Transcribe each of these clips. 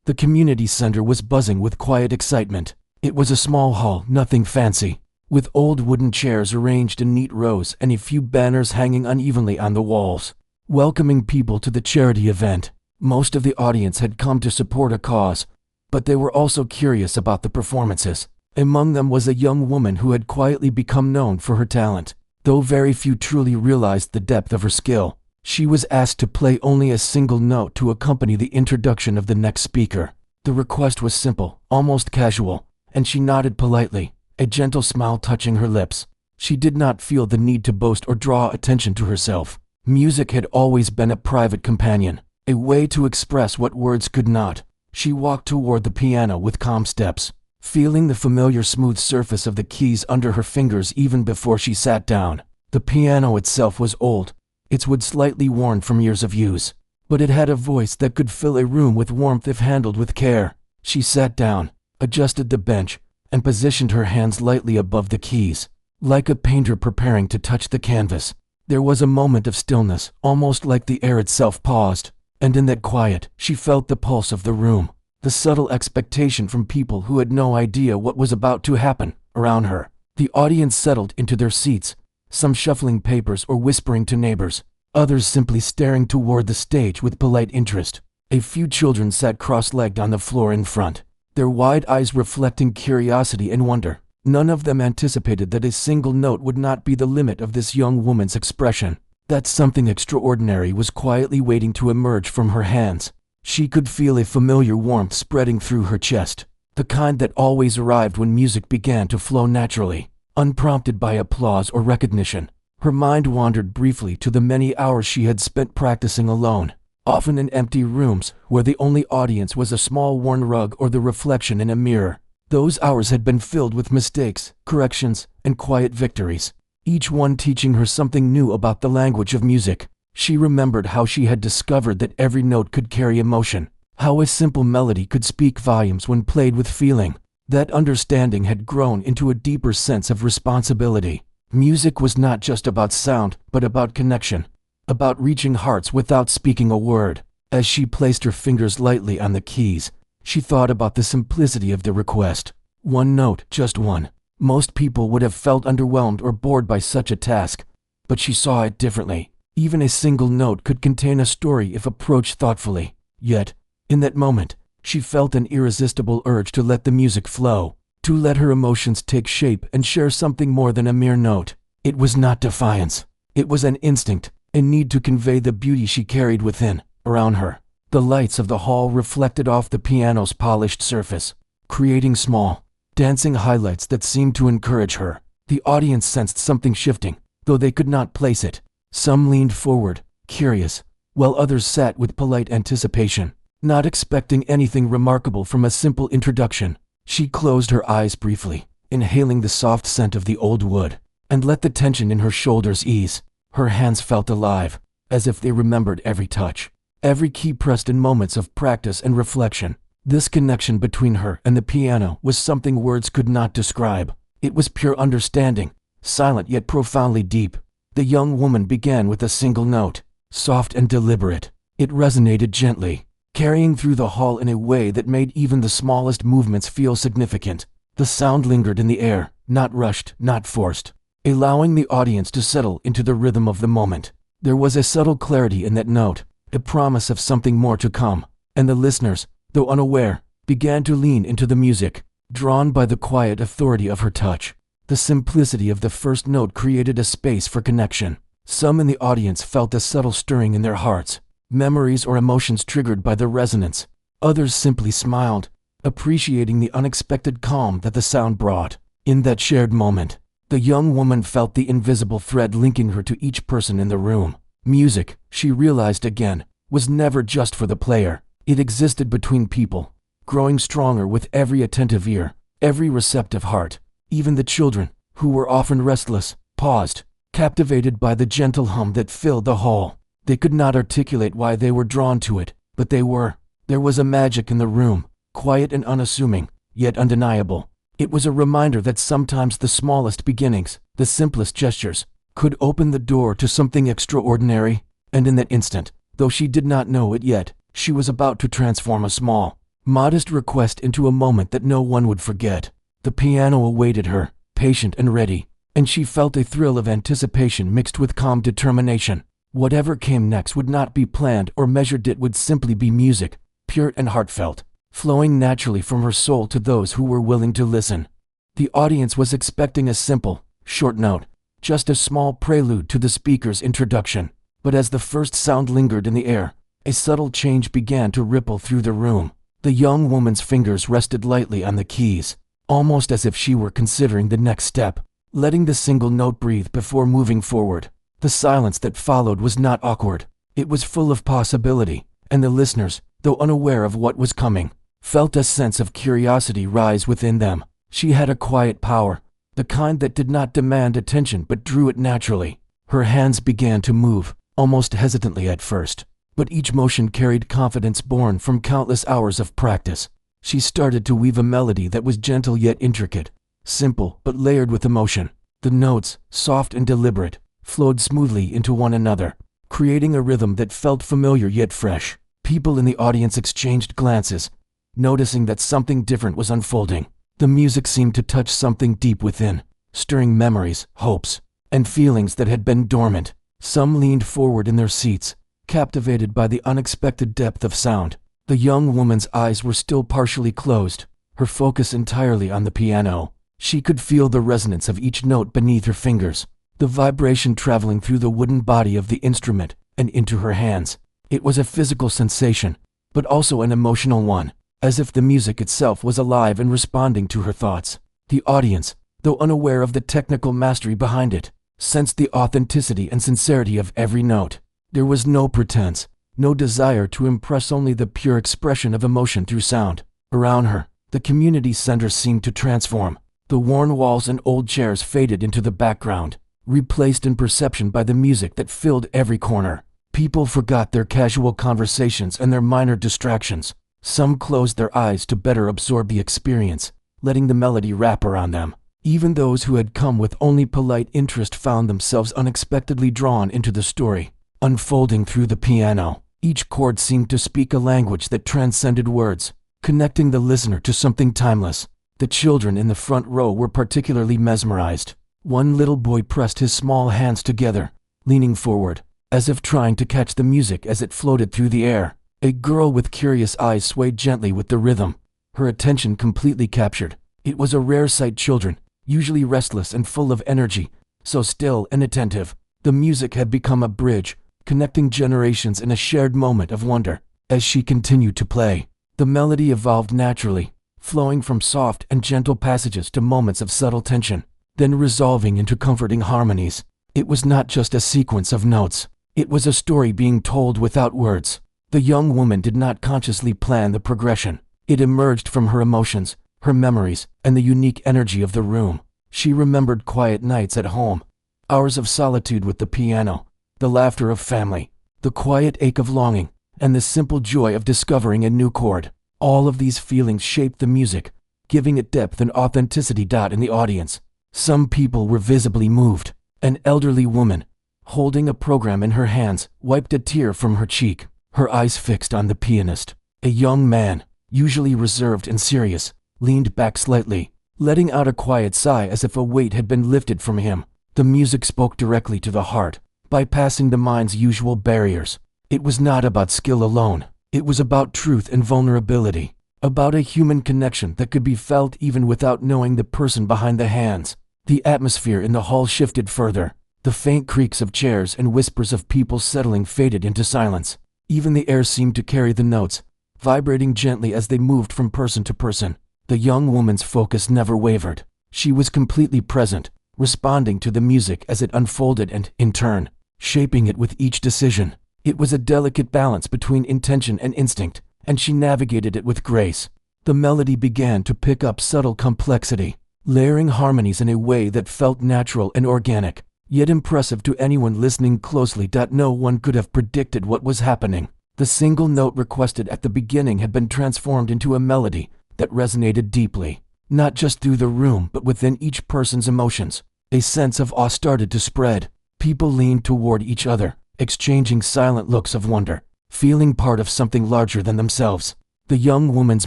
The community center was buzzing with quiet excitement. It was a small hall, nothing fancy, with old wooden chairs arranged in neat rows and a few banners hanging unevenly on the walls, welcoming people to the charity event. Most of the audience had come to support a cause, but they were also curious about the performances. Among them was a young woman who had quietly become known for her talent, though very few truly realized the depth of her skill. She was asked to play only a single note to accompany the introduction of the next speaker. The request was simple, almost casual, and she nodded politely, a gentle smile touching her lips. She did not feel the need to boast or draw attention to herself. Music had always been a private companion, a way to express what words could not. She walked toward the piano with calm steps, feeling the familiar smooth surface of the keys under her fingers even before she sat down. The piano itself was old, its wood slightly worn from years of use, but it had a voice that could fill a room with warmth if handled with care. She sat down, adjusted the bench, and positioned her hands lightly above the keys, like a painter preparing to touch the canvas. There was a moment of stillness, almost like the air itself paused, and in that quiet, she felt the pulse of the room, the subtle expectation from people who had no idea what was about to happen around her. The audience settled into their seats, some shuffling papers or whispering to neighbors, others simply staring toward the stage with polite interest. A few children sat cross-legged on the floor in front, their wide eyes reflecting curiosity and wonder. None of them anticipated that a single note would not be the limit of this young woman's expression, that something extraordinary was quietly waiting to emerge from her hands. She could feel a familiar warmth spreading through her chest, the kind that always arrived when music began to flow naturally, unprompted by applause or recognition. Her mind wandered briefly to the many hours she had spent practicing alone, often in empty rooms where the only audience was a small worn rug or the reflection in a mirror. Those hours had been filled with mistakes, corrections, and quiet victories, each one teaching her something new about the language of music. She remembered how she had discovered that every note could carry emotion, how a simple melody could speak volumes when played with feeling. That understanding had grown into a deeper sense of responsibility. Music was not just about sound, but about connection, about reaching hearts without speaking a word. As she placed her fingers lightly on the keys, she thought about the simplicity of the request. One note, just one. Most people would have felt underwhelmed or bored by such a task, but she saw it differently. Even a single note could contain a story if approached thoughtfully. Yet, in that moment, she felt an irresistible urge to let the music flow, to let her emotions take shape and share something more than a mere note. It was not defiance. It was an instinct, a need to convey the beauty she carried within. Around her, the lights of the hall reflected off the piano's polished surface, creating small, dancing highlights that seemed to encourage her. The audience sensed something shifting, though they could not place it. Some leaned forward, curious, while others sat with polite anticipation, not expecting anything remarkable from a simple introduction. She closed her eyes briefly, inhaling the soft scent of the old wood, and let the tension in her shoulders ease. Her hands felt alive, as if they remembered every touch, every key pressed in moments of practice and reflection. This connection between her and the piano was something words could not describe. It was pure understanding, silent yet profoundly deep. The young woman began with a single note, soft and deliberate. It resonated gently, carrying through the hall in a way that made even the smallest movements feel significant. The sound lingered in the air, not rushed, not forced, allowing the audience to settle into the rhythm of the moment. There was a subtle clarity in that note, a promise of something more to come, and the listeners, though unaware, began to lean into the music, drawn by the quiet authority of her touch. The simplicity of the first note created a space for connection. Some in the audience felt a subtle stirring in their hearts, memories or emotions triggered by the resonance. Others simply smiled, appreciating the unexpected calm that the sound brought. In that shared moment, the young woman felt the invisible thread linking her to each person in the room. Music, she realized again, was never just for the player. It existed between people, growing stronger with every attentive ear, every receptive heart. Even the children, who were often restless, paused, captivated by the gentle hum that filled the hall. They could not articulate why they were drawn to it, but they were. There was a magic in the room, quiet and unassuming, yet undeniable. It was a reminder that sometimes the smallest beginnings, the simplest gestures, could open the door to something extraordinary. And in that instant, though she did not know it yet, she was about to transform a small, modest request into a moment that no one would forget. The piano awaited her, patient and ready, and she felt a thrill of anticipation mixed with calm determination. Whatever came next would not be planned or measured, it would simply be music, pure and heartfelt, flowing naturally from her soul to those who were willing to listen. The audience was expecting a simple, short note, just a small prelude to the speaker's introduction. But as the first sound lingered in the air, a subtle change began to ripple through the room. The young woman's fingers rested lightly on the keys, almost as if she were considering the next step, letting the single note breathe before moving forward. The silence that followed was not awkward. It was full of possibility, and the listeners, though unaware of what was coming, felt a sense of curiosity rise within them. She had a quiet power, the kind that did not demand attention but drew it naturally. Her hands began to move, almost hesitantly at first, but each motion carried confidence born from countless hours of practice. She started to weave a melody that was gentle yet intricate, simple but layered with emotion. The notes, soft and deliberate, flowed smoothly into one another, creating a rhythm that felt familiar yet fresh. People in the audience exchanged glances, noticing that something different was unfolding. The music seemed to touch something deep within, stirring memories, hopes, and feelings that had been dormant. Some leaned forward in their seats, captivated by the unexpected depth of sound. The young woman's eyes were still partially closed, her focus entirely on the piano. She could feel the resonance of each note beneath her fingers, the vibration traveling through the wooden body of the instrument and into her hands. It was a physical sensation, but also an emotional one, as if the music itself was alive and responding to her thoughts. The audience, though unaware of the technical mastery behind it, sensed the authenticity and sincerity of every note. There was no pretense, no desire to impress, only the pure expression of emotion through sound. Around her, the community center seemed to transform. The worn walls and old chairs faded into the background, replaced in perception by the music that filled every corner. People forgot their casual conversations and their minor distractions. Some closed their eyes to better absorb the experience, letting the melody wrap around them. Even those who had come with only polite interest found themselves unexpectedly drawn into the story, unfolding through the piano. Each chord seemed to speak a language that transcended words, connecting the listener to something timeless. The children in the front row were particularly mesmerized. One little boy pressed his small hands together, leaning forward, as if trying to catch the music as it floated through the air. A girl with curious eyes swayed gently with the rhythm, her attention completely captured. It was a rare sight. Children, usually restless and full of energy, so still and attentive. The music had become a bridge, connecting generations in a shared moment of wonder. As she continued to play, the melody evolved naturally, flowing from soft and gentle passages to moments of subtle tension, then resolving into comforting harmonies. It was not just a sequence of notes. It was a story being told without words. The young woman did not consciously plan the progression. It emerged from her emotions, her memories, and the unique energy of the room. She remembered quiet nights at home, hours of solitude with the piano, the laughter of family, the quiet ache of longing, and the simple joy of discovering a new chord. All of these feelings shaped the music, giving it depth and authenticity. In the audience, some people were visibly moved. An elderly woman, holding a program in her hands, wiped a tear from her cheek, her eyes fixed on the pianist. A young man, usually reserved and serious, leaned back slightly, letting out a quiet sigh as if a weight had been lifted from him. The music spoke directly to the heart, bypassing the mind's usual barriers. It was not about skill alone. It was about truth and vulnerability, about a human connection that could be felt even without knowing the person behind the hands. The atmosphere in the hall shifted further. The faint creaks of chairs and whispers of people settling faded into silence. Even the air seemed to carry the notes, vibrating gently as they moved from person to person. The young woman's focus never wavered. She was completely present, responding to the music as it unfolded and, in turn, shaping it with each decision. It was a delicate balance between intention and instinct, and she navigated it with grace. The melody began to pick up subtle complexity, layering harmonies in a way that felt natural and organic, yet impressive to anyone listening closely. No one could have predicted what was happening. The single note requested at the beginning had been transformed into a melody that resonated deeply, not just through the room but within each person's emotions. A sense of awe started to spread. People leaned toward each other, exchanging silent looks of wonder, feeling part of something larger than themselves. The young woman's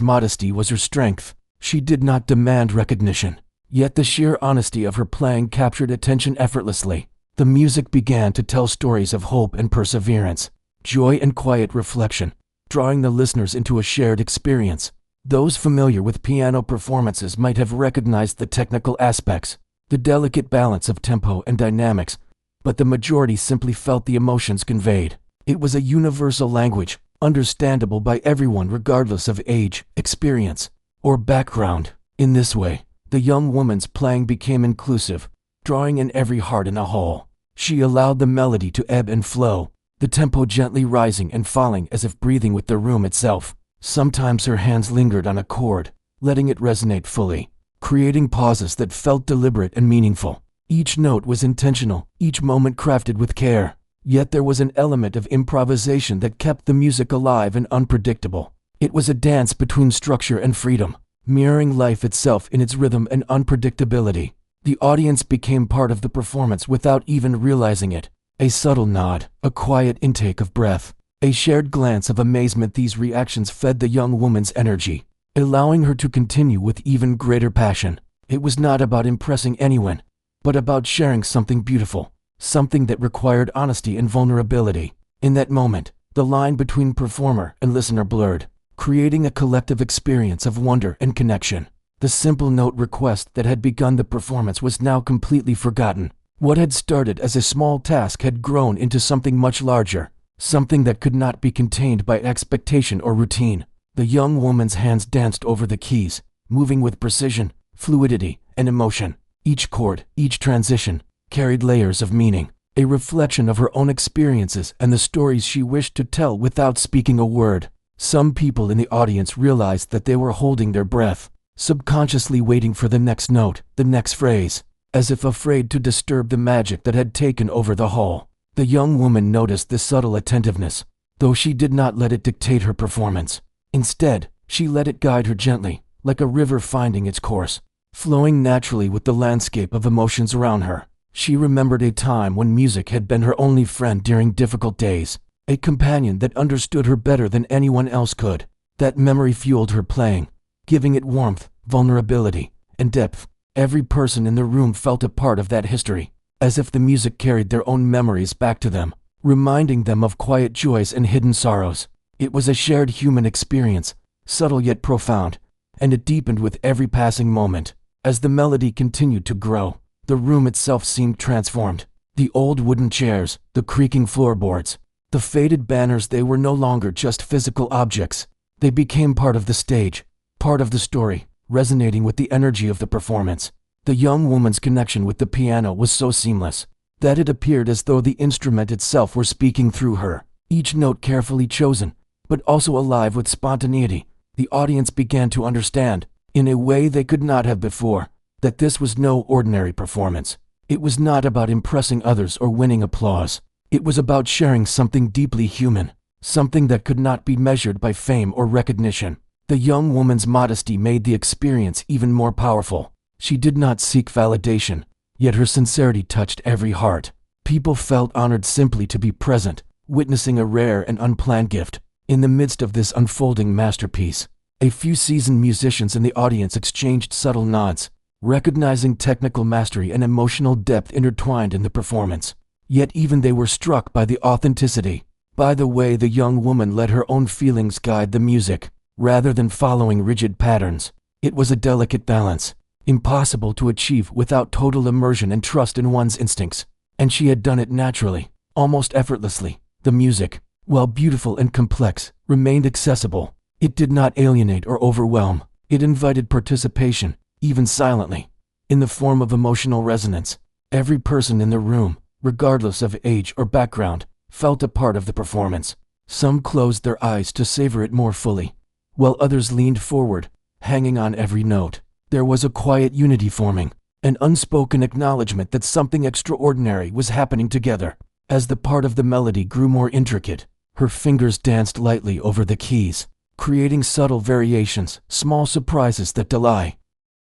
modesty was her strength. She did not demand recognition, yet the sheer honesty of her playing captured attention effortlessly. The music began to tell stories of hope and perseverance, joy and quiet reflection, drawing the listeners into a shared experience. Those familiar with piano performances might have recognized the technical aspects, the delicate balance of tempo and dynamics, but the majority simply felt the emotions conveyed. It was a universal language, understandable by everyone regardless of age, experience, or background. In this way, the young woman's playing became inclusive, drawing in every heart in the hall. She allowed the melody to ebb and flow, the tempo gently rising and falling as if breathing with the room itself. Sometimes her hands lingered on a chord, letting it resonate fully, creating pauses that felt deliberate and meaningful. Each note was intentional, each moment crafted with care. Yet there was an element of improvisation that kept the music alive and unpredictable. It was a dance between structure and freedom, mirroring life itself in its rhythm and unpredictability. The audience became part of the performance without even realizing it. A subtle nod, a quiet intake of breath, a shared glance of amazement. These reactions fed the young woman's energy, allowing her to continue with even greater passion. It was not about impressing anyone, but about sharing something beautiful, something that required honesty and vulnerability. In that moment, the line between performer and listener blurred, creating a collective experience of wonder and connection. The simple note request that had begun the performance was now completely forgotten. What had started as a small task had grown into something much larger, something that could not be contained by expectation or routine. The young woman's hands danced over the keys, moving with precision, fluidity, and emotion. Each chord, each transition, carried layers of meaning, a reflection of her own experiences and the stories she wished to tell without speaking a word. Some people in the audience realized that they were holding their breath, subconsciously waiting for the next note, the next phrase, as if afraid to disturb the magic that had taken over the hall. The young woman noticed this subtle attentiveness, though she did not let it dictate her performance. Instead, she let it guide her gently, like a river finding its course, flowing naturally with the landscape of emotions around her. She remembered a time when music had been her only friend during difficult days, a companion that understood her better than anyone else could. That memory fueled her playing, giving it warmth, vulnerability, and depth. Every person in the room felt a part of that history, as if the music carried their own memories back to them, reminding them of quiet joys and hidden sorrows. It was a shared human experience, subtle yet profound, and it deepened with every passing moment. As the melody continued to grow, the room itself seemed transformed. The old wooden chairs, the creaking floorboards, the faded banners, they were no longer just physical objects. They became part of the stage, part of the story, resonating with the energy of the performance. The young woman's connection with the piano was so seamless that it appeared as though the instrument itself were speaking through her, each note carefully chosen, but also alive with spontaneity. The audience began to understand, in a way they could not have before, that this was no ordinary performance. It was not about impressing others or winning applause. It was about sharing something deeply human, something that could not be measured by fame or recognition. The young woman's modesty made the experience even more powerful. She did not seek validation, yet her sincerity touched every heart. People felt honored simply to be present, witnessing a rare and unplanned gift. In the midst of this unfolding masterpiece, a few seasoned musicians in the audience exchanged subtle nods, recognizing technical mastery and emotional depth intertwined in the performance. Yet even they were struck by the authenticity, by the way the young woman let her own feelings guide the music, rather than following rigid patterns. It was a delicate balance, impossible to achieve without total immersion and trust in one's instincts. And she had done it naturally, almost effortlessly. The music, while beautiful and complex, remained accessible. It did not alienate or overwhelm. It invited participation, even silently, in the form of emotional resonance. Every person in the room, regardless of age or background, felt a part of the performance. Some closed their eyes to savor it more fully, while others leaned forward, hanging on every note. There was a quiet unity forming, an unspoken acknowledgement that something extraordinary was happening together. As the part of the melody grew more intricate, her fingers danced lightly over the keys, creating subtle variations, small surprises that delight.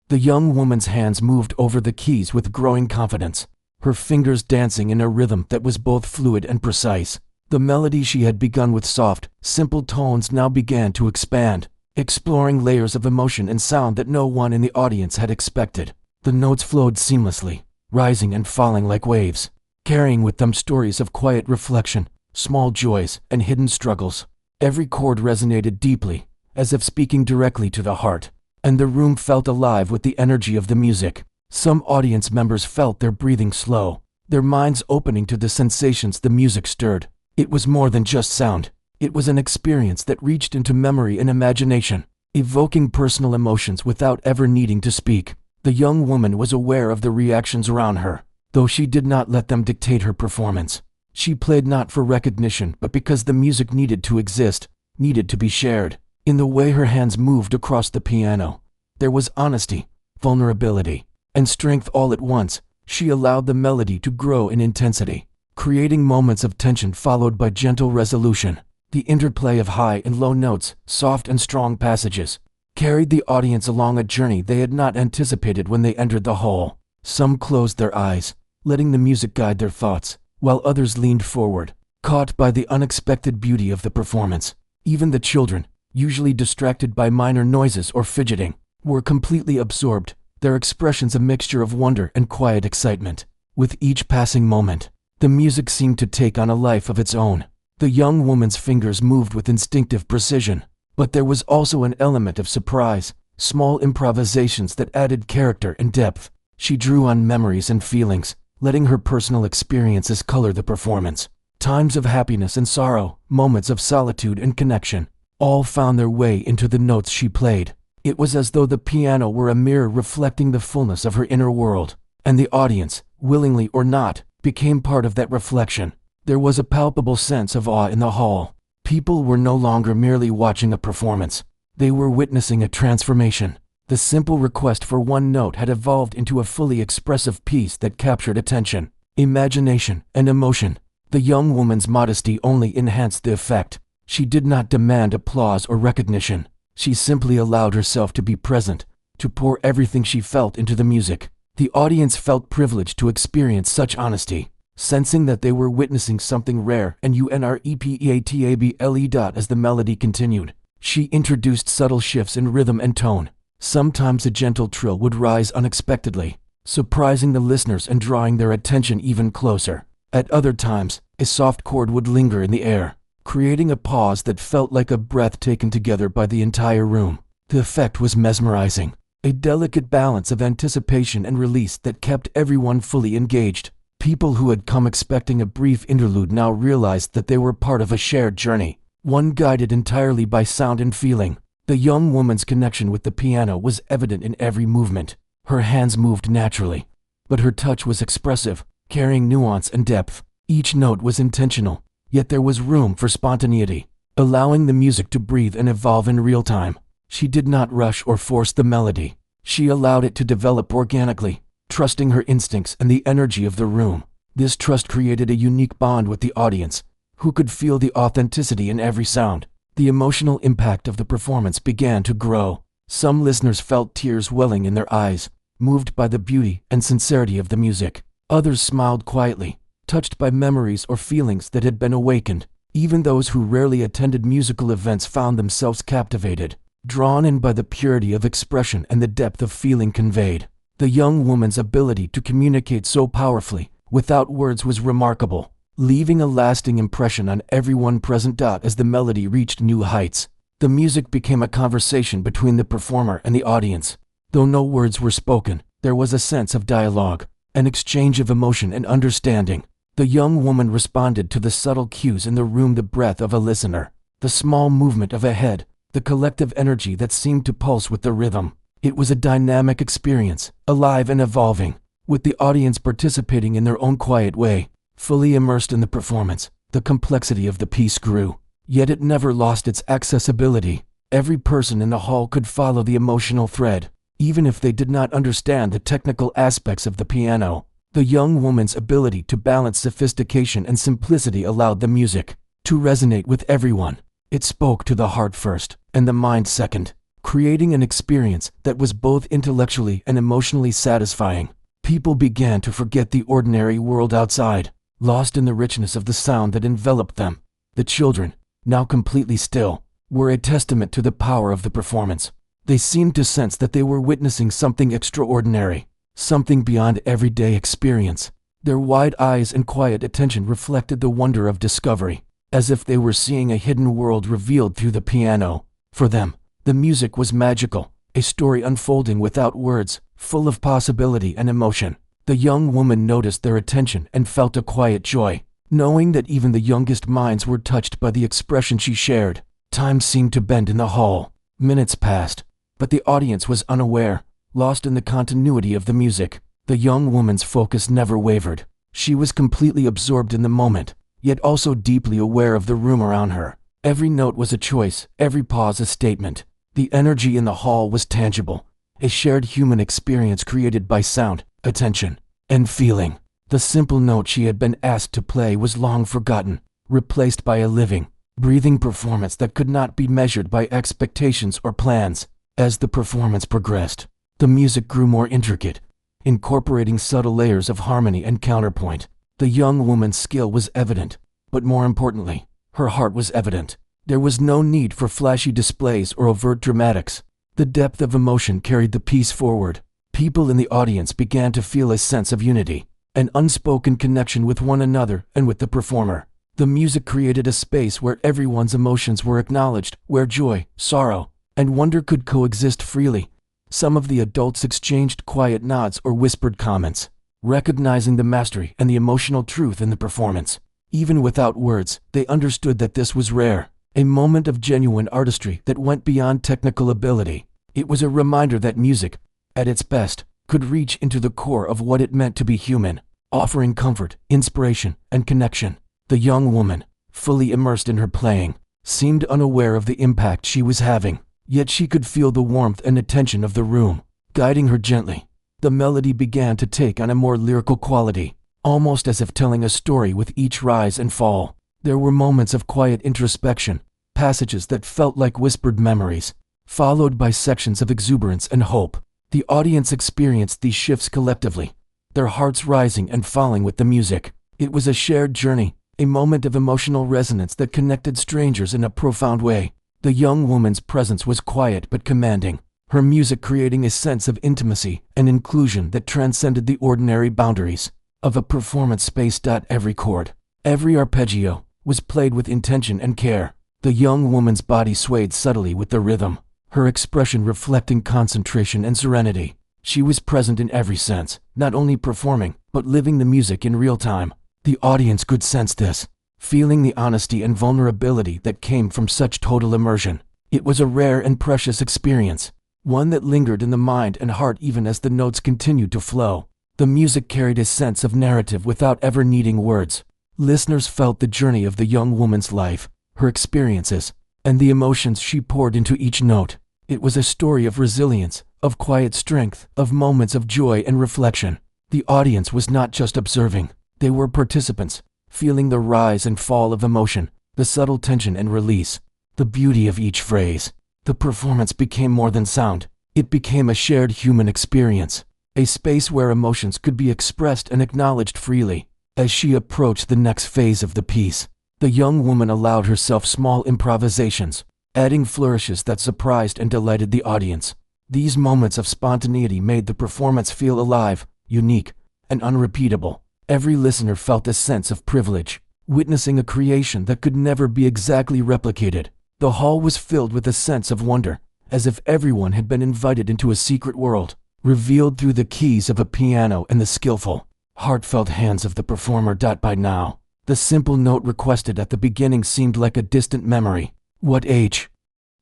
The young woman's hands moved over the keys with growing confidence, her fingers dancing in a rhythm that was both fluid and precise. The melody she had begun with soft, simple tones now began to expand, exploring layers of emotion and sound that no one in the audience had expected. The notes flowed seamlessly, rising and falling like waves, carrying with them stories of quiet reflection, small joys, and hidden struggles. Every chord resonated deeply, as if speaking directly to the heart, and the room felt alive with the energy of the music. Some audience members felt their breathing slow, their minds opening to the sensations the music stirred. It was more than just sound. It was an experience that reached into memory and imagination, evoking personal emotions without ever needing to speak. The young woman was aware of the reactions around her, though she did not let them dictate her performance. She played not for recognition, but because the music needed to exist, needed to be shared. In the way her hands moved across the piano, there was honesty, vulnerability, and strength all at once. She allowed the melody to grow in intensity, creating moments of tension followed by gentle resolution. The interplay of high and low notes, soft and strong passages, carried the audience along a journey they had not anticipated when they entered the hall. Some closed their eyes, letting the music guide their thoughts, while others leaned forward, caught by the unexpected beauty of the performance. Even the children, usually distracted by minor noises or fidgeting, were completely absorbed, their expressions a mixture of wonder and quiet excitement. With each passing moment, the music seemed to take on a life of its own. The young woman's fingers moved with instinctive precision, but there was also an element of surprise, small improvisations that added character and depth. She drew on memories and feelings, letting her personal experiences color the performance. Times of happiness and sorrow, moments of solitude and connection, all found their way into the notes she played. It was as though the piano were a mirror reflecting the fullness of her inner world, and the audience, willingly or not, became part of that reflection. There was a palpable sense of awe in the hall. People were no longer merely watching a performance. They were witnessing a transformation. The simple request for one note had evolved into a fully expressive piece that captured attention, imagination, and emotion. The young woman's modesty only enhanced the effect. She did not demand applause or recognition. She simply allowed herself to be present, to pour everything she felt into the music. The audience felt privileged to experience such honesty, sensing that they were witnessing something rare and unrepeatable. As the melody continued, she introduced subtle shifts in rhythm and tone. Sometimes a gentle trill would rise unexpectedly, surprising the listeners and drawing their attention even closer. At other times, a soft chord would linger in the air, creating a pause that felt like a breath taken together by the entire room. The effect was mesmerizing, a delicate balance of anticipation and release that kept everyone fully engaged. People who had come expecting a brief interlude now realized that they were part of a shared journey, one guided entirely by sound and feeling. The young woman's connection with the piano was evident in every movement. Her hands moved naturally, but her touch was expressive, carrying nuance and depth. Each note was intentional, yet there was room for spontaneity, allowing the music to breathe and evolve in real time. She did not rush or force the melody. She allowed it to develop organically, trusting her instincts and the energy of the room. This trust created a unique bond with the audience, who could feel the authenticity in every sound. The emotional impact of the performance began to grow. Some listeners felt tears welling in their eyes, moved by the beauty and sincerity of the music. Others smiled quietly, touched by memories or feelings that had been awakened. Even those who rarely attended musical events found themselves captivated, drawn in by the purity of expression and the depth of feeling conveyed. The young woman's ability to communicate so powerfully, without words, was remarkable, leaving a lasting impression on everyone present. As the melody reached new heights, the music became a conversation between the performer and the audience. Though no words were spoken, there was a sense of dialogue, an exchange of emotion and understanding. The young woman responded to the subtle cues in the room, the breath of a listener, the small movement of a head, the collective energy that seemed to pulse with the rhythm. It was a dynamic experience, alive and evolving, with the audience participating in their own quiet way. Fully immersed in the performance, the complexity of the piece grew, yet it never lost its accessibility. Every person in the hall could follow the emotional thread, even if they did not understand the technical aspects of the piano. The young woman's ability to balance sophistication and simplicity allowed the music to resonate with everyone. It spoke to the heart first, and the mind second, creating an experience that was both intellectually and emotionally satisfying. People began to forget the ordinary world outside, lost in the richness of the sound that enveloped them. The children, now completely still, were a testament to the power of the performance. They seemed to sense that they were witnessing something extraordinary, something beyond everyday experience. Their wide eyes and quiet attention reflected the wonder of discovery, as if they were seeing a hidden world revealed through the piano. For them, the music was magical, a story unfolding without words, full of possibility and emotion. The young woman noticed their attention and felt a quiet joy, knowing that even the youngest minds were touched by the expression she shared. Time seemed to bend in the hall. Minutes passed, but the audience was unaware, lost in the continuity of the music. The young woman's focus never wavered. She was completely absorbed in the moment, yet also deeply aware of the room around her. Every note was a choice, every pause a statement. The energy in the hall was tangible, a shared human experience created by sound, attention, and feeling. The simple note she had been asked to play was long forgotten, replaced by a living, breathing performance that could not be measured by expectations or plans. As the performance progressed, the music grew more intricate, incorporating subtle layers of harmony and counterpoint. The young woman's skill was evident, but more importantly, her heart was evident. There was no need for flashy displays or overt dramatics. The depth of emotion carried the piece forward. People in the audience began to feel a sense of unity, an unspoken connection with one another and with the performer. The music created a space where everyone's emotions were acknowledged, where joy, sorrow, and wonder could coexist freely. Some of the adults exchanged quiet nods or whispered comments, recognizing the mastery and the emotional truth in the performance. Even without words, they understood that this was rare, a moment of genuine artistry that went beyond technical ability. It was a reminder that music, at its best, could reach into the core of what it meant to be human, offering comfort, inspiration, and connection. The young woman, fully immersed in her playing, seemed unaware of the impact she was having. Yet she could feel the warmth and attention of the room, guiding her gently. The melody began to take on a more lyrical quality, almost as if telling a story with each rise and fall. There were moments of quiet introspection, passages that felt like whispered memories, followed by sections of exuberance and hope. The audience experienced these shifts collectively, their hearts rising and falling with the music. It was a shared journey, a moment of emotional resonance that connected strangers in a profound way. The young woman's presence was quiet but commanding, her music creating a sense of intimacy and inclusion that transcended the ordinary boundaries of a performance space. Every chord, every arpeggio, was played with intention and care. The young woman's body swayed subtly with the rhythm, her expression reflecting concentration and serenity. She was present in every sense, not only performing, but living the music in real time. The audience could sense this, feeling the honesty and vulnerability that came from such total immersion. It was a rare and precious experience, one that lingered in the mind and heart even as the notes continued to flow. The music carried a sense of narrative without ever needing words. Listeners felt the journey of the young woman's life, her experiences, and the emotions she poured into each note. It was a story of resilience, of quiet strength, of moments of joy and reflection. The audience was not just observing, they were participants, feeling the rise and fall of emotion, the subtle tension and release, the beauty of each phrase. The performance became more than sound. It became a shared human experience, a space where emotions could be expressed and acknowledged freely. As she approached the next phase of the piece, the young woman allowed herself small improvisations, adding flourishes that surprised and delighted the audience. These moments of spontaneity made the performance feel alive, unique, and unrepeatable. Every listener felt a sense of privilege, witnessing a creation that could never be exactly replicated. The hall was filled with a sense of wonder, as if everyone had been invited into a secret world, revealed through the keys of a piano and the skillful, heartfelt hands of the performer. By now, the simple note requested at the beginning seemed like a distant memory. What age?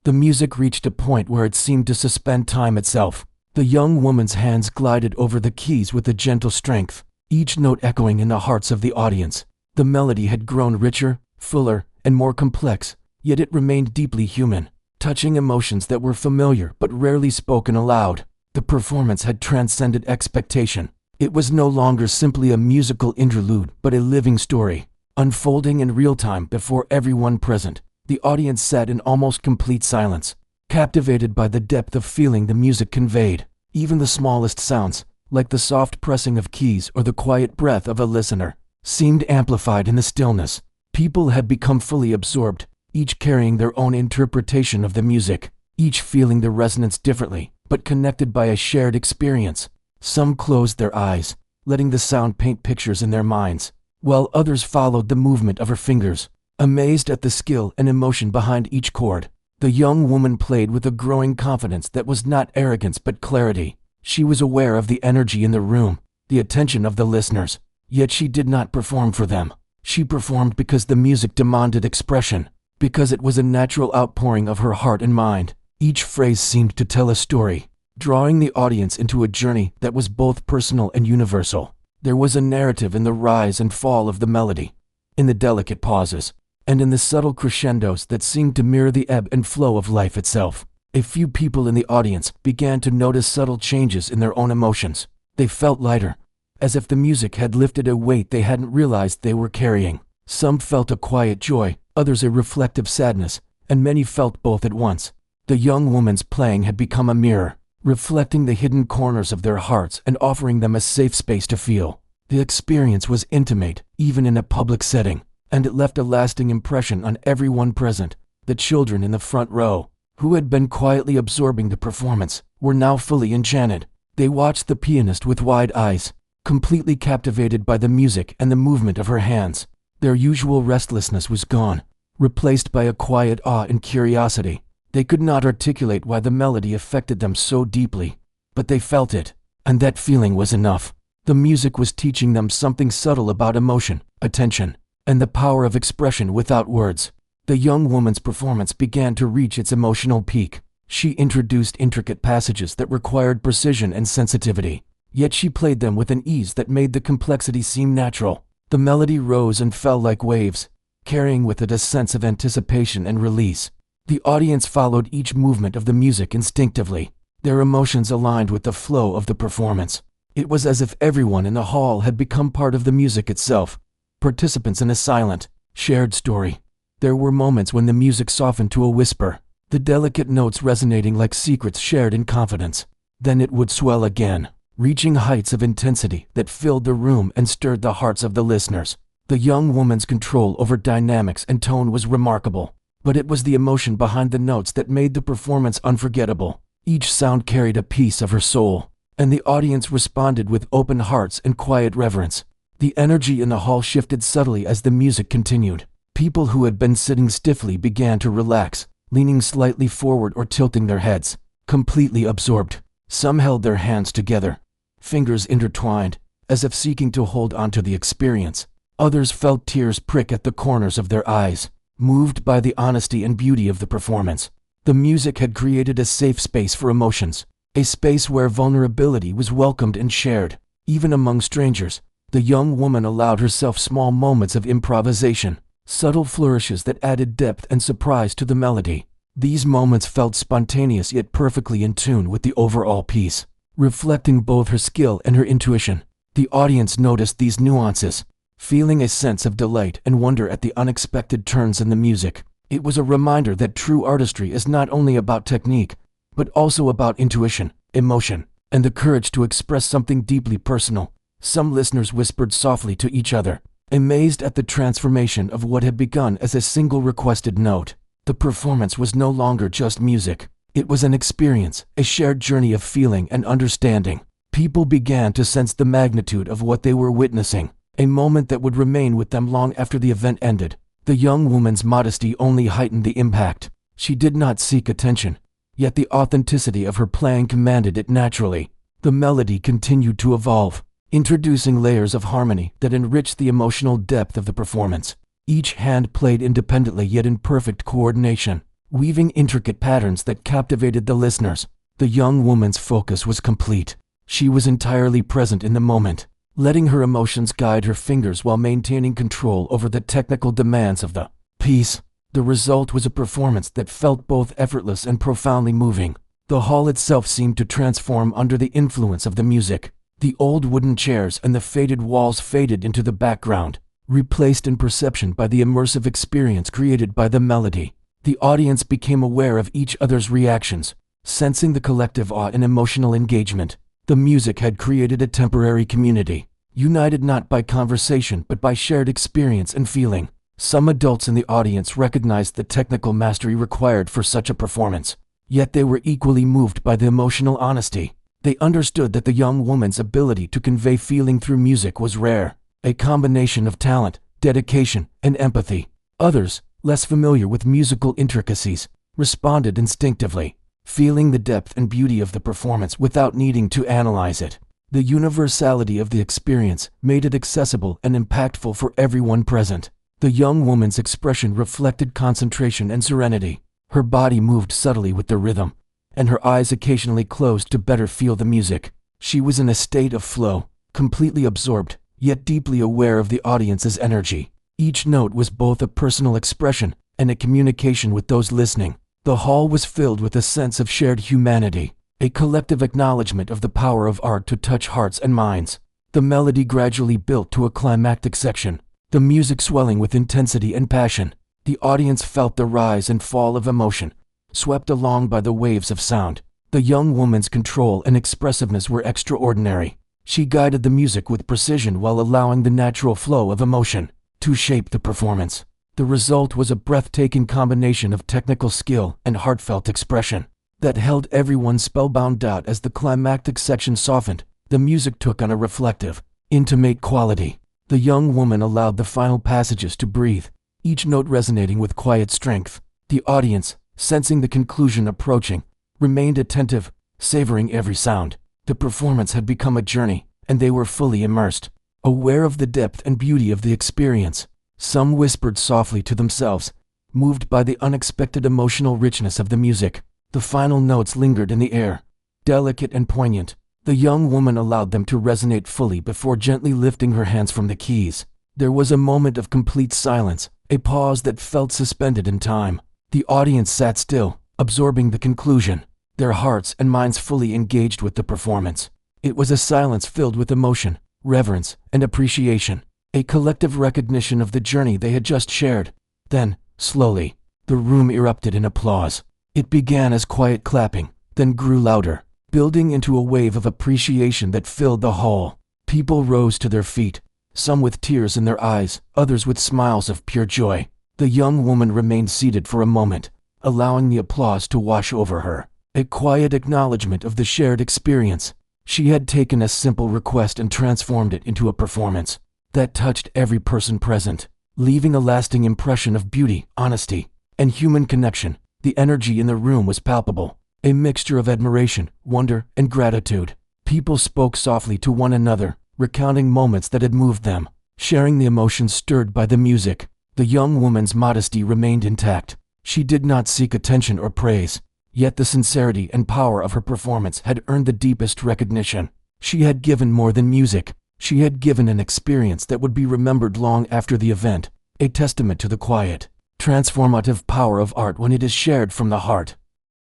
The music reached a point where it seemed to suspend time itself. The young woman's hands glided over the keys with a gentle strength, each note echoing in the hearts of the audience. The melody had grown richer, fuller, and more complex, yet it remained deeply human, touching emotions that were familiar but rarely spoken aloud. The performance had transcended expectation. It was no longer simply a musical interlude, but a living story, unfolding in real time before everyone present. The audience sat in almost complete silence, captivated by the depth of feeling the music conveyed. Even the smallest sounds, like the soft pressing of keys or the quiet breath of a listener, seemed amplified in the stillness. People had become fully absorbed, each carrying their own interpretation of the music, each feeling the resonance differently, but connected by a shared experience. Some closed their eyes, letting the sound paint pictures in their minds, while others followed the movement of her fingers, amazed at the skill and emotion behind each chord. The young woman played with a growing confidence that was not arrogance but clarity. She was aware of the energy in the room, the attention of the listeners, yet she did not perform for them. She performed because the music demanded expression, because it was a natural outpouring of her heart and mind. Each phrase seemed to tell a story, drawing the audience into a journey that was both personal and universal. There was a narrative in the rise and fall of the melody, in the delicate pauses, and in the subtle crescendos that seemed to mirror the ebb and flow of life itself. A few people in the audience began to notice subtle changes in their own emotions. They felt lighter, as if the music had lifted a weight they hadn't realized they were carrying. Some felt a quiet joy, others a reflective sadness, and many felt both at once. The young woman's playing had become a mirror, reflecting the hidden corners of their hearts and offering them a safe space to feel. The experience was intimate, even in a public setting, and it left a lasting impression on everyone present. The children in the front row, who had been quietly absorbing the performance, were now fully enchanted. They watched the pianist with wide eyes, completely captivated by the music and the movement of her hands. Their usual restlessness was gone, replaced by a quiet awe and curiosity. They could not articulate why the melody affected them so deeply, but they felt it, and that feeling was enough. The music was teaching them something subtle about emotion, attention, and the power of expression without words. The young woman's performance began to reach its emotional peak. She introduced intricate passages that required precision and sensitivity, yet she played them with an ease that made the complexity seem natural. The melody rose and fell like waves, carrying with it a sense of anticipation and release. The audience followed each movement of the music instinctively, their emotions aligned with the flow of the performance. It was as if everyone in the hall had become part of the music itself, participants in a silent, shared story. There were moments when the music softened to a whisper, the delicate notes resonating like secrets shared in confidence. Then it would swell again, reaching heights of intensity that filled the room and stirred the hearts of the listeners. The young woman's control over dynamics and tone was remarkable, but it was the emotion behind the notes that made the performance unforgettable. Each sound carried a piece of her soul, and the audience responded with open hearts and quiet reverence. The energy in the hall shifted subtly as the music continued. People who had been sitting stiffly began to relax, leaning slightly forward or tilting their heads, completely absorbed. Some held their hands together, fingers intertwined, as if seeking to hold onto the experience. Others felt tears prick at the corners of their eyes, moved by the honesty and beauty of the performance. The music had created a safe space for emotions, a space where vulnerability was welcomed and shared. Even among strangers, the young woman allowed herself small moments of improvisation, subtle flourishes that added depth and surprise to the melody. These moments felt spontaneous yet perfectly in tune with the overall piece, reflecting both her skill and her intuition. The audience noticed these nuances, feeling a sense of delight and wonder at the unexpected turns in the music. It was a reminder that true artistry is not only about technique, but also about intuition, emotion, and the courage to express something deeply personal. Some listeners whispered softly to each other, amazed at the transformation of what had begun as a single requested note. The performance was no longer just music. It was an experience, a shared journey of feeling and understanding. People began to sense the magnitude of what they were witnessing, a moment that would remain with them long after the event ended. The young woman's modesty only heightened the impact. She did not seek attention, yet the authenticity of her playing commanded it naturally. The melody continued to evolve, introducing layers of harmony that enriched the emotional depth of the performance. Each hand played independently yet in perfect coordination, weaving intricate patterns that captivated the listeners. The young woman's focus was complete. She was entirely present in the moment, letting her emotions guide her fingers while maintaining control over the technical demands of the piece. The result was a performance that felt both effortless and profoundly moving. The hall itself seemed to transform under the influence of the music. The old wooden chairs and the faded walls faded into the background, replaced in perception by the immersive experience created by the melody. The audience became aware of each other's reactions, sensing the collective awe and emotional engagement. The music had created a temporary community, united not by conversation but by shared experience and feeling. Some adults in the audience recognized the technical mastery required for such a performance, yet they were equally moved by the emotional honesty. They understood that the young woman's ability to convey feeling through music was rare, a combination of talent, dedication, and empathy. Others, less familiar with musical intricacies, responded instinctively, feeling the depth and beauty of the performance without needing to analyze it. The universality of the experience made it accessible and impactful for everyone present. The young woman's expression reflected concentration and serenity. Her body moved subtly with the rhythm, and her eyes occasionally closed to better feel the music. She was in a state of flow, completely absorbed, yet deeply aware of the audience's energy. Each note was both a personal expression and a communication with those listening. The hall was filled with a sense of shared humanity, a collective acknowledgement of the power of art to touch hearts and minds. The melody gradually built to a climactic section, the music swelling with intensity and passion. The audience felt the rise and fall of emotion, swept along by the waves of sound. The young woman's control and expressiveness were extraordinary. She guided the music with precision while allowing the natural flow of emotion to shape the performance. The result was a breathtaking combination of technical skill and heartfelt expression that held everyone spellbound. As the climactic section softened, the music took on a reflective, intimate quality. The young woman allowed the final passages to breathe, each note resonating with quiet strength. The audience, sensing the conclusion approaching, remained attentive, savoring every sound. The performance had become a journey, and they were fully immersed, aware of the depth and beauty of the experience. Some whispered softly to themselves, moved by the unexpected emotional richness of the music. The final notes lingered in the air, delicate and poignant. The young woman allowed them to resonate fully before gently lifting her hands from the keys. There was a moment of complete silence, a pause that felt suspended in time. The audience sat still, absorbing the conclusion, their hearts and minds fully engaged with the performance. It was a silence filled with emotion, reverence, and appreciation, a collective recognition of the journey they had just shared. Then, slowly, the room erupted in applause. It began as quiet clapping, then grew louder, building into a wave of appreciation that filled the hall. People rose to their feet, some with tears in their eyes, others with smiles of pure joy. The young woman remained seated for a moment, allowing the applause to wash over her, a quiet acknowledgement of the shared experience. She had taken a simple request and transformed it into a performance that touched every person present, leaving a lasting impression of beauty, honesty, and human connection. The energy in the room was palpable, a mixture of admiration, wonder, and gratitude. People spoke softly to one another, recounting moments that had moved them, sharing the emotions stirred by the music. The young woman's modesty remained intact. She did not seek attention or praise, yet the sincerity and power of her performance had earned the deepest recognition. She had given more than music. She had given an experience that would be remembered long after the event, a testament to the quiet, transformative power of art when it is shared from the heart.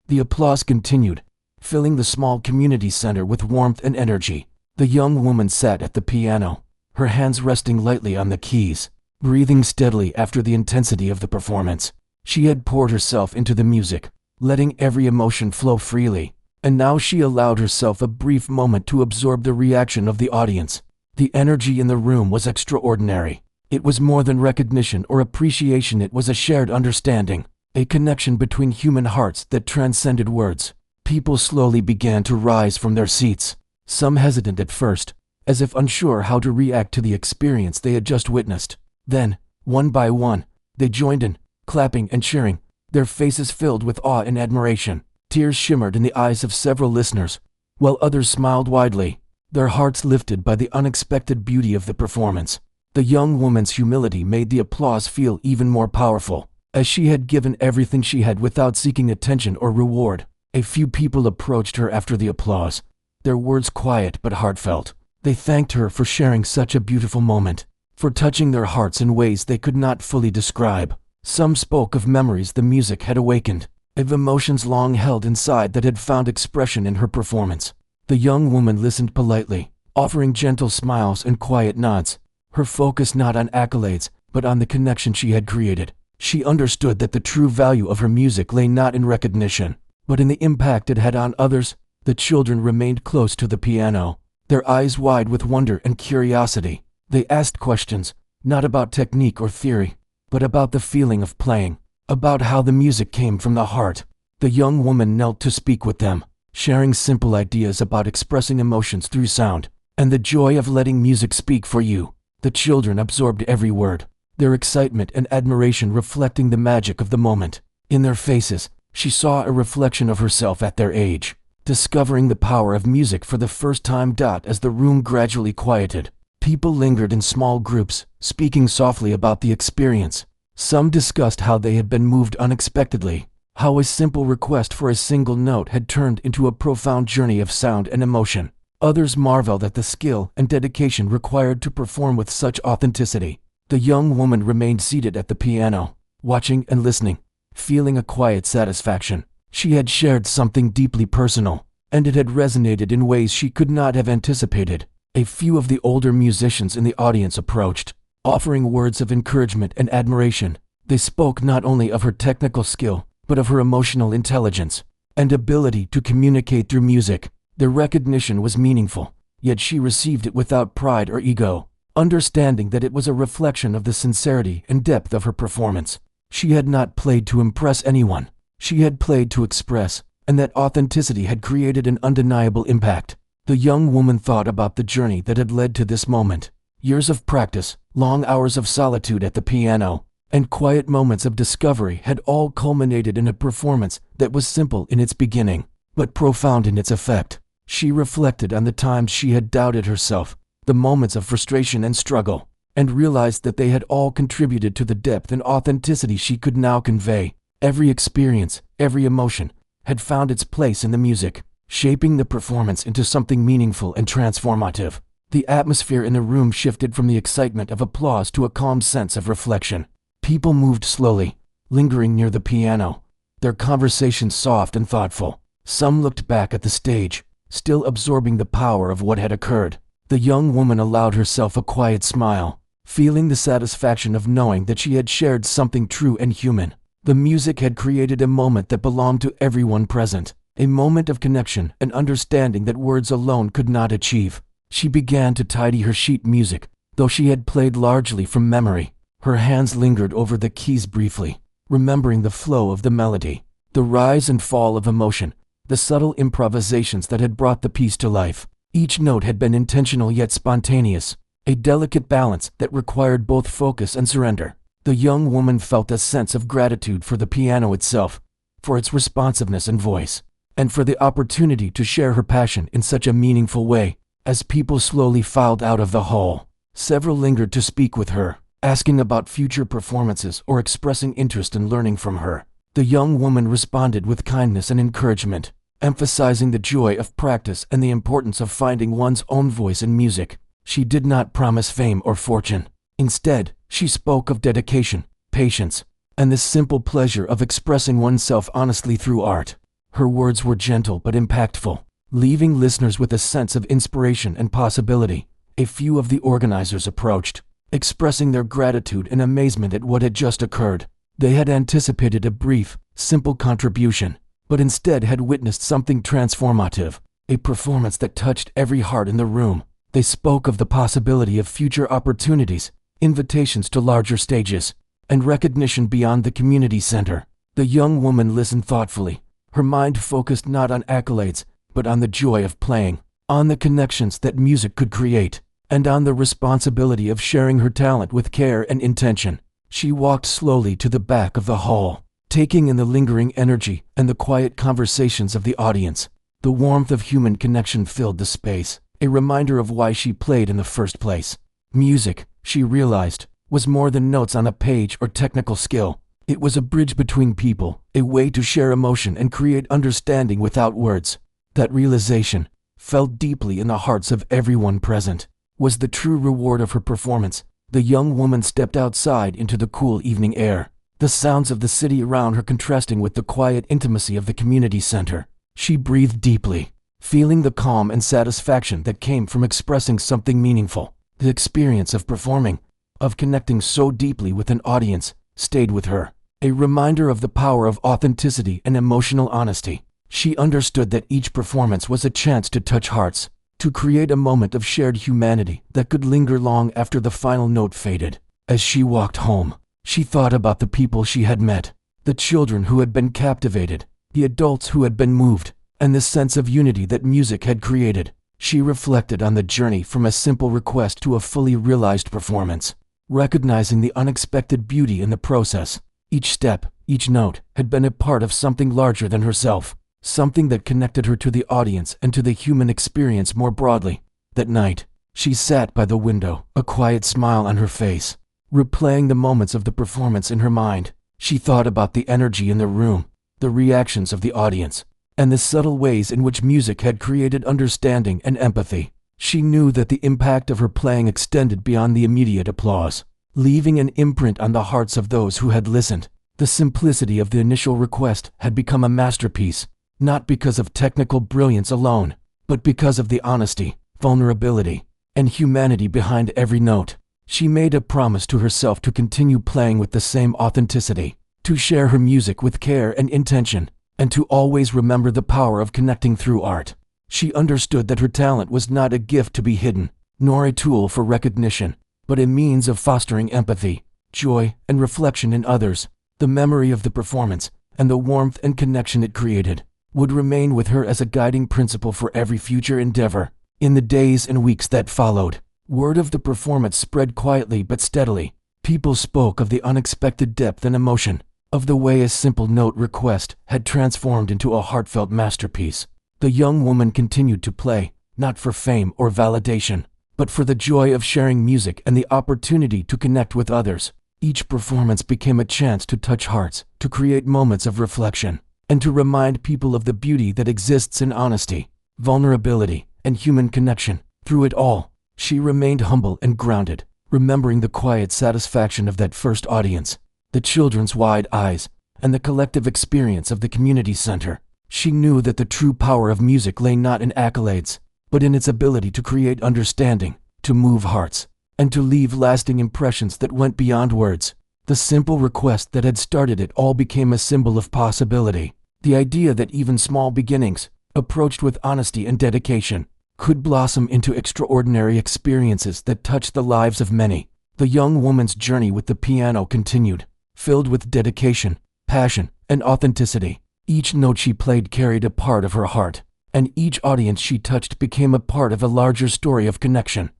The applause continued, filling the small community center with warmth and energy. The young woman sat at the piano, her hands resting lightly on the keys, breathing steadily after the intensity of the performance. She had poured herself into the music, letting every emotion flow freely, and now she allowed herself a brief moment to absorb the reaction of the audience. The energy in the room was extraordinary. It was more than recognition or appreciation, it was a shared understanding, a connection between human hearts that transcended words. People slowly began to rise from their seats, some hesitant at first, as if unsure how to react to the experience they had just witnessed. Then, one by one, they joined in, clapping and cheering, their faces filled with awe and admiration. Tears shimmered in the eyes of several listeners, while others smiled widely, their hearts lifted by the unexpected beauty of the performance. The young woman's humility made the applause feel even more powerful, as she had given everything she had without seeking attention or reward. A few people approached her after the applause, their words quiet but heartfelt. They thanked her for sharing such a beautiful moment, for touching their hearts in ways they could not fully describe. Some spoke of memories the music had awakened, of emotions long held inside that had found expression in her performance. The young woman listened politely, offering gentle smiles and quiet nods, her focus not on accolades, but on the connection she had created. She understood that the true value of her music lay not in recognition, but in the impact it had on others. The children remained close to the piano, their eyes wide with wonder and curiosity. They asked questions, not about technique or theory, but about the feeling of playing, about how the music came from the heart. The young woman knelt to speak with them, sharing simple ideas about expressing emotions through sound, and the joy of letting music speak for you. The children absorbed every word, their excitement and admiration reflecting the magic of the moment. In their faces, she saw a reflection of herself at their age, discovering the power of music for the first time. As the room gradually quieted, people lingered in small groups, speaking softly about the experience. Some discussed how they had been moved unexpectedly, how a simple request for a single note had turned into a profound journey of sound and emotion. Others marveled at the skill and dedication required to perform with such authenticity. The young woman remained seated at the piano, watching and listening, feeling a quiet satisfaction. She had shared something deeply personal, and it had resonated in ways she could not have anticipated. A few of the older musicians in the audience approached, offering words of encouragement and admiration. They spoke not only of her technical skill, but of her emotional intelligence and ability to communicate through music. Their recognition was meaningful, yet she received it without pride or ego, understanding that it was a reflection of the sincerity and depth of her performance. She had not played to impress anyone. She had played to express, and that authenticity had created an undeniable impact. The young woman thought about the journey that had led to this moment. Years of practice, long hours of solitude at the piano, and quiet moments of discovery had all culminated in a performance that was simple in its beginning, but profound in its effect. She reflected on the times she had doubted herself, the moments of frustration and struggle, and realized that they had all contributed to the depth and authenticity she could now convey. Every experience, every emotion, had found its place in the music, shaping the performance into something meaningful and transformative. The atmosphere in the room shifted from the excitement of applause to a calm sense of reflection. People moved slowly, lingering near the piano, their conversations soft and thoughtful. Some looked back at the stage, still absorbing the power of what had occurred. The young woman allowed herself a quiet smile, feeling the satisfaction of knowing that she had shared something true and human. The music had created a moment that belonged to everyone present, a moment of connection and understanding that words alone could not achieve. She began to tidy her sheet music, though she had played largely from memory. Her hands lingered over the keys briefly, remembering the flow of the melody, the rise and fall of emotion, the subtle improvisations that had brought the piece to life. Each note had been intentional yet spontaneous, a delicate balance that required both focus and surrender. The young woman felt a sense of gratitude for the piano itself, for its responsiveness and voice, and for the opportunity to share her passion in such a meaningful way. As people slowly filed out of the hall, several lingered to speak with her, asking about future performances or expressing interest in learning from her. The young woman responded with kindness and encouragement, emphasizing the joy of practice and the importance of finding one's own voice in music. She did not promise fame or fortune. Instead, she spoke of dedication, patience, and the simple pleasure of expressing oneself honestly through art. Her words were gentle but impactful, leaving listeners with a sense of inspiration and possibility. A few of the organizers approached, expressing their gratitude and amazement at what had just occurred. They had anticipated a brief, simple contribution, but instead had witnessed something transformative, a performance that touched every heart in the room. They spoke of the possibility of future opportunities, invitations to larger stages, and recognition beyond the community center. The young woman listened thoughtfully, her mind focused not on accolades, but on the joy of playing, on the connections that music could create, and on the responsibility of sharing her talent with care and intention. She walked slowly to the back of the hall, taking in the lingering energy and the quiet conversations of the audience. The warmth of human connection filled the space, a reminder of why she played in the first place. Music, she realized, was more than notes on a page or technical skill. It was a bridge between people, a way to share emotion and create understanding without words. That realization, felt deeply in the hearts of everyone present, was the true reward of her performance. The young woman stepped outside into the cool evening air, the sounds of the city around her contrasting with the quiet intimacy of the community center. She breathed deeply, feeling the calm and satisfaction that came from expressing something meaningful. The experience of performing, of connecting so deeply with an audience, stayed with her, a reminder of the power of authenticity and emotional honesty. She understood that each performance was a chance to touch hearts, to create a moment of shared humanity that could linger long after the final note faded. As she walked home, She thought about the people she had met, the children who had been captivated, the adults who had been moved, and the sense of unity that music had created. She reflected on the journey from a simple request to a fully realized performance, recognizing the unexpected beauty in the process. Each step, each note, had been a part of something larger than herself, something that connected her to the audience and to the human experience more broadly. That night, she sat by the window, a quiet smile on her face, replaying the moments of the performance in her mind. She thought about the energy in the room, the reactions of the audience, and the subtle ways in which music had created understanding and empathy. She knew that the impact of her playing extended beyond the immediate applause, leaving an imprint on the hearts of those who had listened. The simplicity of the initial request had become a masterpiece, not because of technical brilliance alone, but because of the honesty, vulnerability, and humanity behind every note. She made a promise to herself to continue playing with the same authenticity, to share her music with care and intention, and to always remember the power of connecting through art. She understood that her talent was not a gift to be hidden, nor a tool for recognition, but a means of fostering empathy, joy, and reflection in others. The memory of the performance, and the warmth and connection it created, would remain with her as a guiding principle for every future endeavor. In the days and weeks that followed, word of the performance spread quietly but steadily. People spoke of the unexpected depth and emotion, of the way a simple note request had transformed into a heartfelt masterpiece. The young woman continued to play, not for fame or validation, but for the joy of sharing music and the opportunity to connect with others. Each performance became a chance to touch hearts, to create moments of reflection, and to remind people of the beauty that exists in honesty, vulnerability, and human connection. Through it all, she remained humble and grounded, remembering the quiet satisfaction of that first audience, the children's wide eyes, and the collective experience of the community center. She knew that the true power of music lay not in accolades, but in its ability to create understanding, to move hearts, and to leave lasting impressions that went beyond words. The simple request that had started it all became a symbol of possibility, the idea that even small beginnings, approached with honesty and dedication, could blossom into extraordinary experiences that touched the lives of many. The young woman's journey with the piano continued, filled with dedication, passion, and authenticity. Each note she played carried a part of her heart, and each audience she touched became a part of a larger story of connection.